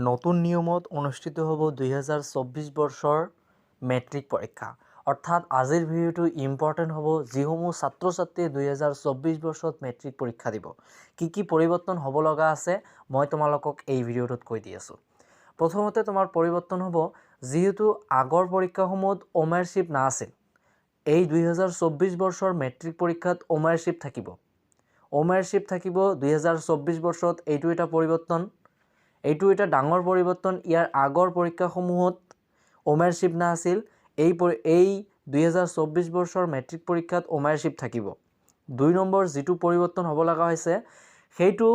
নতুন নিয়মত অনুষ্ঠিত হ'ব 2024 বৰ্ষৰ মেট্ৰিক পৰীক্ষা। অৰ্থাৎ আজিৰ ভিডিঅ'টো ইম্পৰ্টেণ্ট হ'ব যিসমূহ ছাত্ৰ ছাত্ৰীয়ে 2024 বৰ্ষত মেট্ৰিক পৰীক্ষা দিব। কি পৰিৱৰ্তন হ'ব লগা আছে মই তোমালোকক এই ভিডিঅ'টোত কৈ দি আছোঁ। প্ৰথমতে তোমাৰ পৰিৱৰ্তন হ'ব যিহেতু আগৰ পৰীক্ষাসমূহত অমাৰশ্বিপ নাছিল। এই 2024 বৰ্ষৰ মেট্ৰিক পৰীক্ষাত অমাৰশ্বিপ থাকিব। অমাৰশ্বিপ থাকিব 2024 বৰ্ষত, এইটো এটা পৰিৱৰ্তন। এইটো এটা ডাঙৰ পৰিৱৰ্তন। ইয়াৰ আগৰ পৰীক্ষাসমূহত অমাৰশ্বিপ নাছিল। এই 2024 বৰ্ষৰ মেট্ৰিক পৰীক্ষাত অমাৰশ্বিপ থাকিব। 2 নম্বৰ যিটো পৰিৱৰ্তন হ'ব লগা হৈছে সেইটো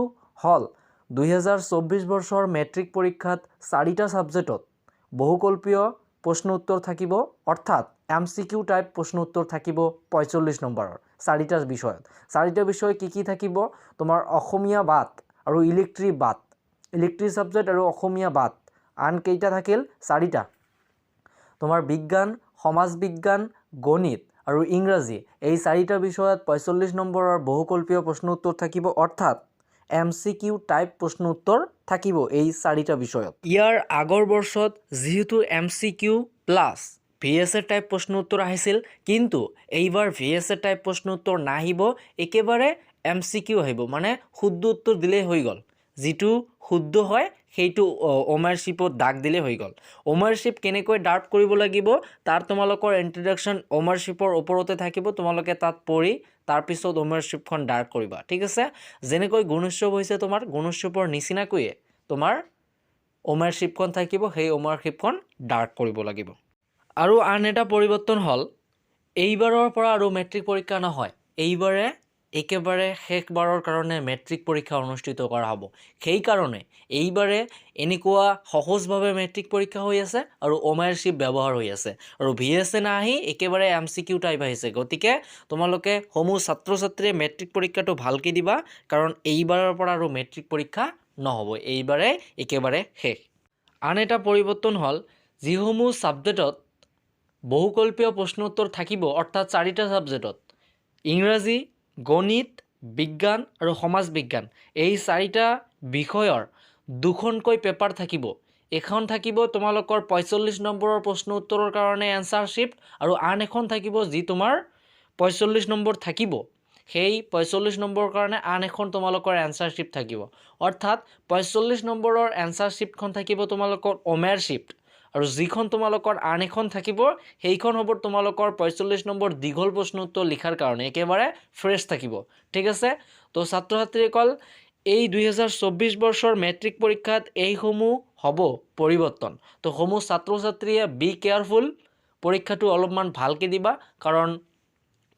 হ'ল 2024 বৰ্ষৰ মেট্ৰিক পৰীক্ষাত 4টা ছাবজেক্টত বহুকল্পীয় প্ৰশ্ন উত্তৰ থাকিব। অৰ্থাৎ MCQ টাইপ প্ৰশ্ন উত্তৰ থাকিব 45 নম্বৰৰ 4টা বিষয়ত। 4টা বিষয় কি থাকিব? তোমাৰ অসমীয়া বাদ আৰু ইলেক্ট্ৰিক বাদ, ইলেক্ট্ৰিক ছাবজেক্ট আৰু অসমীয়া বাদ। আন কেইটা থাকিল? 4টা। তোমাৰ বিজ্ঞান, সমাজ বিজ্ঞান, গণিত আৰু ইংৰাজী, এই 4টা বিষয়ত 45 নম্বৰৰ বহুকল্পীয় প্ৰশ্ন উত্তৰ থাকিব। অৰ্থাৎ MCQ টাইপ প্ৰশ্ন উত্তৰ থাকিব এই 4টা বিষয়ত। ইয়াৰ আগৰ বৰ্ষত যিহেতু MCQ প্লাছ VSA টাইপ প্ৰশ্ন উত্তৰ আহিছিল, কিন্তু এইবাৰ VSA টাইপ প্ৰশ্ন উত্তৰ নাহিব, একেবাৰে MCQ আহিব। মানে শুদ্ধ উত্তৰ দিলেই হৈ গ'ল। যিটো শুদ্ধ হয় সেইটো অমাৰশ্বিপত দাগ দিলে হৈ গ'ল। অমাৰশ্বিপ কেনেকৈ ডাৰ্ট কৰিব লাগিব তাৰ তোমালোকৰ ইন্ট্ৰডাকশ্যন অমাৰশ্বিপৰ ওপৰতে থাকিব। তোমালোকে তাত পঢ়ি তাৰপিছত অমাৰশ্বিপখন ডাৰ্ট কৰিবা, ঠিক আছে? যেনেকৈ গুণোৎসৱ হৈছে তোমাৰ গুণোৎসৱৰ নিচিনাকৈয়ে তোমাৰ অমাৰশ্বিপখন থাকিব, সেই অমাৰশ্বিপখন ডাৰ্ট কৰিব লাগিব। আৰু আন এটা পৰিৱৰ্তন হ'ল এইবাৰৰ পৰা আৰু মেট্ৰিক পৰীক্ষা নহয়, এইবাৰে একেবাৰে শেষবাৰৰ কাৰণে মেট্ৰিক পৰীক্ষা অনুষ্ঠিত কৰা হ'ব। সেইকাৰণে এইবাৰে এনেকুৱা সহজভাৱে মেট্ৰিক পৰীক্ষা হৈ আছে আৰু অমাৰশ্বিপ ব্যৱহাৰ হৈ আছে আৰু VSA নাহি একেবাৰে MCQ টাইপ আহিছে। গতিকে তোমালোকে সমূহ ছাত্ৰ ছাত্ৰীয়ে মেট্ৰিক পৰীক্ষাটো ভালকৈ দিবা, কাৰণ এইবাৰৰ পৰা আৰু মেট্ৰিক পৰীক্ষা নহ'ব, এইবাৰে একেবাৰে শেষ। আন এটা পৰিৱৰ্তন হ'ল যিসমূহ ছাবজেক্টত বহুকল্পীয় প্ৰশ্ন উত্তৰ থাকিব, অৰ্থাৎ 4টা ছাবজেক্টত ইংৰাজী, গণিত, বিজ্ঞান আৰু সমাজ বিজ্ঞান, এই 4টা বিষয়ৰ 2খনকৈ পেপাৰ থাকিব। এখন থাকিব তোমালোকৰ 45 নম্বৰৰ প্ৰশ্ন উত্তৰৰ কাৰণে এনচাৰ শ্বিফ্ট, আৰু আন এখন থাকিব যি তোমাৰ 45 নম্বৰ থাকিব, সেই 45 নম্বৰৰ কাৰণে আন এখন তোমালোকৰ এনচাৰ শ্বিফ্ট থাকিব। অৰ্থাৎ 45 নম্বৰৰ এনচাৰ শ্বিফ্টখন থাকিব তোমালোকৰ অমাৰশ্বিফ্ট, আৰু যিখন তোমালোকৰ আন এখন থাকিব সেইখন হ'ব তোমালোকৰ 45 নম্বৰ দীঘল প্ৰশ্ন উত্তৰ লিখাৰ কাৰণে একেবাৰে ফ্ৰেছ থাকিব, ঠিক আছে? তো ছাত্ৰ ছাত্ৰীসকল, এই 2024 বৰ্ষৰ মেট্ৰিক পৰীক্ষাত এইসমূহ হ'ব পৰিৱৰ্তন। তো সমূহ ছাত্ৰ ছাত্ৰীয়ে বি কেয়াৰফুল, পৰীক্ষাটো অলপমান ভালকৈ দিবা, কাৰণ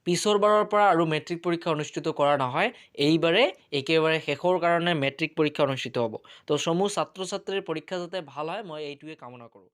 পিছৰ বাৰৰ পৰা আৰু মেট্ৰিক পৰীক্ষা অনুষ্ঠিত কৰা নহয়, এইবাৰে একেবাৰে শেষৰ কাৰণে মেট্ৰিক পৰীক্ষা অনুষ্ঠিত হ'ব। তো সমূহ ছাত্ৰ ছাত্ৰীৰ পৰীক্ষা যাতে ভাল হয় মই এইটোৱে কামনা কৰোঁ।